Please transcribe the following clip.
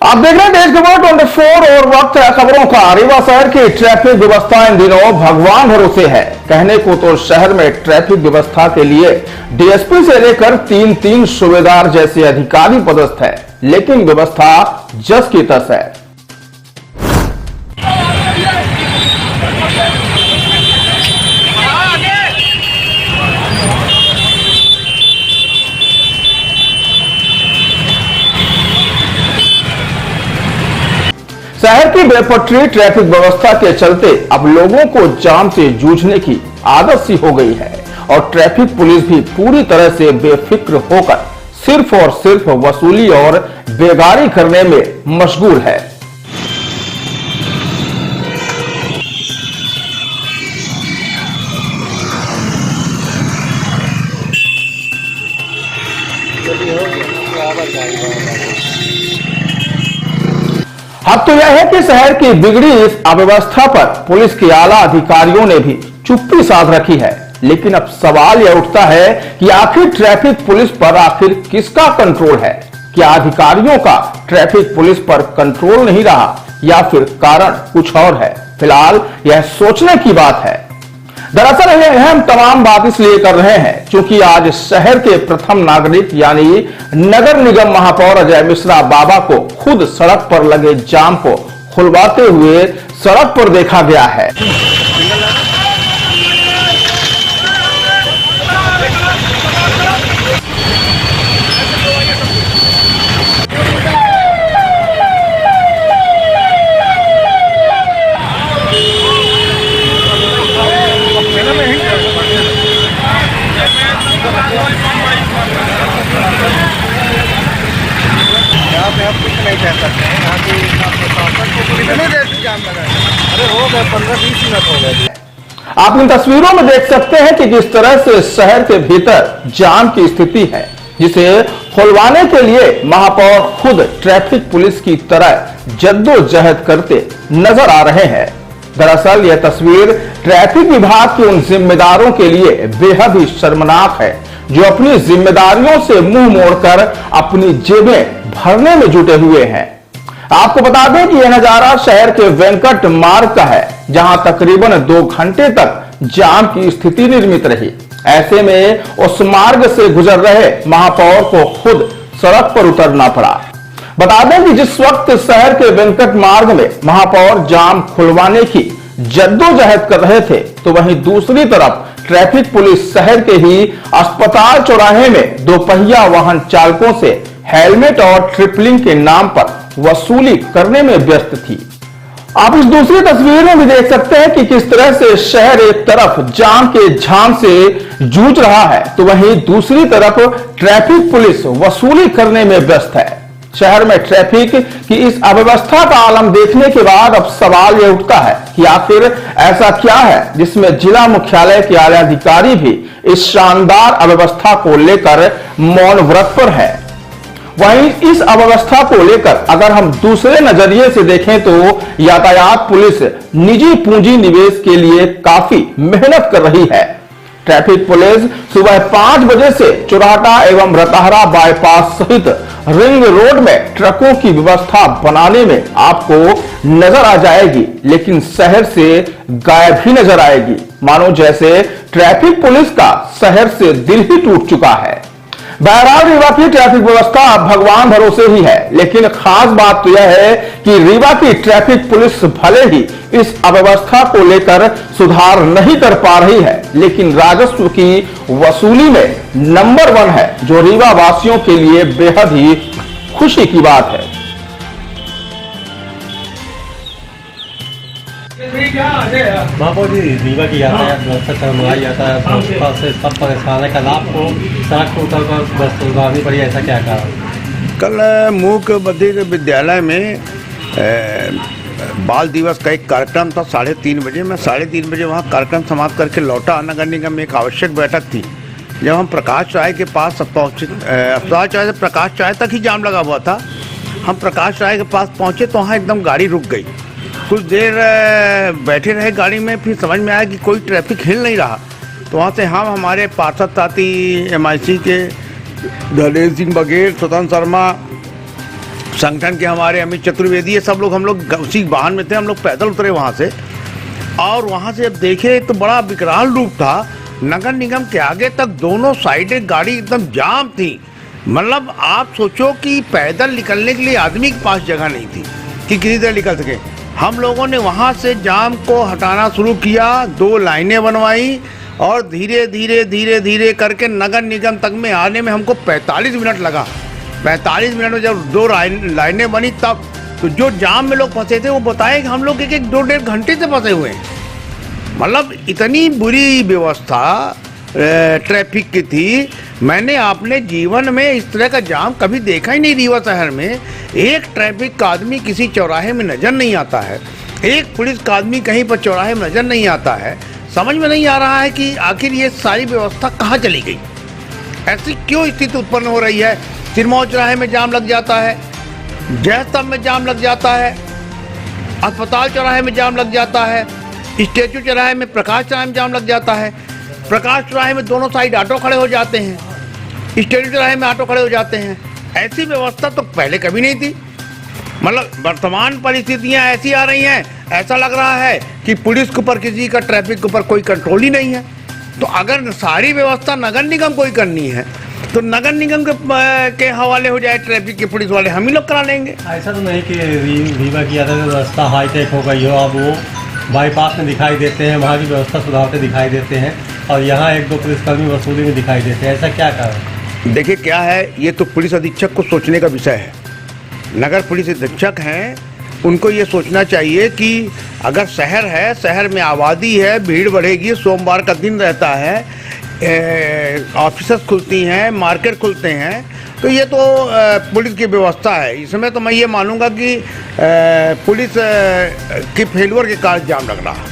आप देख रहे हैं देश खबर 24 और वक्त है खबरों का। रीवा शहर की ट्रैफिक व्यवस्था इन दिनों भगवान भरोसे है। कहने को तो शहर में ट्रैफिक व्यवस्था के लिए डीएसपी से लेकर तीन सूबेदार जैसे अधिकारी पदस्थ है, लेकिन व्यवस्था जस की तस है। शहर की बेपटरी ट्रैफिक व्यवस्था के चलते अब लोगों को जाम से जूझने की आदत सी हो गई है और ट्रैफिक पुलिस भी पूरी तरह से बेफिक्र होकर सिर्फ और सिर्फ वसूली और बेगारी करने में मशगूल है। अब तो यह है कि शहर की बिगड़ी इस अव्यवस्था पर पुलिस के आला अधिकारियों ने भी चुप्पी साध रखी है, लेकिन अब सवाल यह उठता है कि आखिर ट्रैफिक पुलिस पर आखिर किसका कंट्रोल है? क्या अधिकारियों का ट्रैफिक पुलिस पर कंट्रोल नहीं रहा या फिर कारण कुछ और है? फिलहाल यह सोचने की बात है। दरअसल यह हम तमाम बात इसलिए कर रहे हैं क्योंकि आज शहर के प्रथम नागरिक यानी नगर निगम महापौर अजय मिश्रा बाबा को खुद सड़क पर लगे जाम को खुलवाते हुए सड़क पर देखा गया है। आप इन तस्वीरों में देख सकते हैं कि किस तरह से शहर के भीतर जाम की स्थिति है, जिसे खुलवाने के लिए महापौर खुद ट्रैफिक पुलिस की तरह जद्दोजहद करते नजर आ रहे हैं। दरअसल यह तस्वीर ट्रैफिक विभाग के उन जिम्मेदारों के लिए बेहद ही शर्मनाक है जो अपनी जिम्मेदारियों से मुंह मोड़कर अपनी जेबें भरने में जुटे हुए हैं। आपको बता दें कि यह नजारा शहर के वेंकट मार्ग का है, जहां तकरीबन 2 घंटे तक जाम की स्थिति निर्मित रही। ऐसे में उस मार्ग से गुजर रहे महापौर को खुद सड़क पर उतरना पड़ा। बता दें कि जिस वक्त शहर के वेंकट मार्ग में महापौर जाम खुलवाने की जद्दोजहद कर रहे थे, तो वहीं दूसरी तरफ ट्रैफिक पुलिस शहर के ही अस्पताल चौराहे में 2 पहिया वाहन चालकों से हेलमेट और ट्रिपलिंग के नाम पर वसूली करने में व्यस्त थी। आप इस दूसरी तस्वीर में भी देख सकते हैं कि किस तरह से शहर एक तरफ जाम के झाम से जूझ रहा है, तो वहीं दूसरी तरफ ट्रैफिक पुलिस वसूली करने में व्यस्त है। शहर में ट्रैफिक की इस अव्यवस्था का आलम देखने के बाद अब सवाल यह उठता है कि आखिर ऐसा क्या है जिसमें जिला मुख्यालय के आला अधिकारी भी इस शानदार अव्यवस्था को लेकर मौन व्रत पर है। वहीं इस अव्यवस्था को लेकर अगर हम दूसरे नजरिए से देखें तो यातायात पुलिस निजी पूंजी निवेश के लिए काफी मेहनत कर रही है। ट्रैफिक पुलिस सुबह 5 बजे से चौराहा एवं रताहरा बाईपास सहित रिंग रोड में ट्रकों की व्यवस्था बनाने में आपको नजर आ जाएगी, लेकिन शहर से गायब ही नजर आएगी, मानो जैसे ट्रैफिक पुलिस का शहर से दिल ही टूट चुका है। बहरहाल रीवा की ट्रैफिक व्यवस्था भगवान भरोसे ही है, लेकिन खास बात तो यह है कि रीवा की ट्रैफिक पुलिस भले ही इस अव्यवस्था को लेकर सुधार नहीं कर पा रही है, लेकिन राजस्व की वसूली में नंबर 1 है, जो रीवा वासियों के लिए बेहद ही खुशी की बात है। बाबू जी, रीवा की यातायात व्यवस्था चरमराई यातायात से सब परेशान है। कल आपको सड़क पर उतर कर बस उतारनी पड़ी, ऐसा क्या कारण? कल मूक बधिर विद्यालय में बाल दिवस का एक कार्यक्रम था 3:30 बजे। मैं 3:30 बजे वहाँ कार्यक्रम समाप्त करके लौटा। नगर निगम में एक आवश्यक बैठक थी। जब हम प्रकाश चाय के पास पहुँचे, अस्पताल चाय से प्रकाश चाय तक ही जाम लगा हुआ था। हम प्रकाश चाय के पास पहुँचे तो वहाँ एकदम गाड़ी रुक गई। कुछ देर बैठे रहे गाड़ी में, फिर समझ में आया कि कोई ट्रैफिक हिल नहीं रहा। तो वहाँ से हम हमारे पार्षद साथी MIC के धनेश सिंह बघेल, स्वतंत्र शर्मा, संगठन के हमारे अमित चतुर्वेदी, ये सब लोग, हम लोग उसी वाहन में थे, हम लोग पैदल उतरे वहाँ से। और वहाँ से जब देखे तो बड़ा विकराल रूप था। नगर निगम के आगे तक दोनों साइडें गाड़ी एकदम जाम थी। मतलब आप सोचो कि पैदल निकलने के लिए आदमी के पास जगह नहीं थी कि किसी तरह निकल सके। हम लोगों ने वहाँ से जाम को हटाना शुरू किया, 2 लाइनें बनवाई और धीरे धीरे धीरे धीरे करके नगर निगम तक में आने में हमको 45 मिनट लगा। 45 मिनट में जब 2 लाइनें बनी तब तो जो जाम में लोग फंसे थे वो बताए कि हम लोग एक 2-1.5 घंटे से फंसे हुए हैं। मतलब इतनी बुरी व्यवस्था ट्रैफिक की थी। मैंने अपने जीवन में इस तरह का जाम कभी देखा ही नहीं। रीवा शहर में एक ट्रैफिक का आदमी किसी चौराहे में नजर नहीं आता है, एक पुलिस का आदमी कहीं पर चौराहे में नजर नहीं आता है। समझ में नहीं आ रहा है कि आखिर ये सारी व्यवस्था कहाँ चली गई, ऐसी क्यों स्थिति उत्पन्न हो रही है। सिरमौर चौराहे में जाम लग जाता है, जयस्तंभ में जाम लग जाता है, अस्पताल चौराहे में जाम लग जाता है, स्टेचू चौराहे में, प्रकाश चौराहे में जाम लग जाता है। प्रकाश चौराहे में दोनों साइड ऑटो खड़े हो जाते हैं, स्टेचू चौराहे में ऑटो खड़े हो जाते हैं। ऐसी व्यवस्था तो पहले कभी नहीं थी। मतलब वर्तमान परिस्थितियां ऐसी आ रही हैं, ऐसा लग रहा है कि पुलिस के ऊपर, किसी का ट्रैफिक के ऊपर कोई कंट्रोल ही नहीं है। तो अगर सारी व्यवस्था नगर निगम को ही करनी है तो नगर निगम के हवाले हो जाए, ट्रैफिक के पुलिस वाले हम ही लोग करा लेंगे। ऐसा तो नहीं कि रीवा की यातायात व्यवस्था हाईटेक हो गई हो, अब वो बाईपास में दिखाई देते हैं, वहाँ की व्यवस्था सुधारते दिखाई देते हैं और यहाँ 1-2 पुलिसकर्मी वसूली में दिखाई देते हैं। ऐसा क्या कारण? देखिए क्या है, ये तो पुलिस अधीक्षक को सोचने का विषय है। नगर पुलिस अधीक्षक हैं, उनको ये सोचना चाहिए कि अगर शहर है, शहर में आबादी है, भीड़ बढ़ेगी, सोमवार का दिन रहता है, ऑफिसेस खुलती हैं, मार्केट खुलते हैं, तो ये तो पुलिस की व्यवस्था है। इसमें तो मैं ये मानूंगा कि पुलिस की फेल्योर के कारण जाम लग रहा है।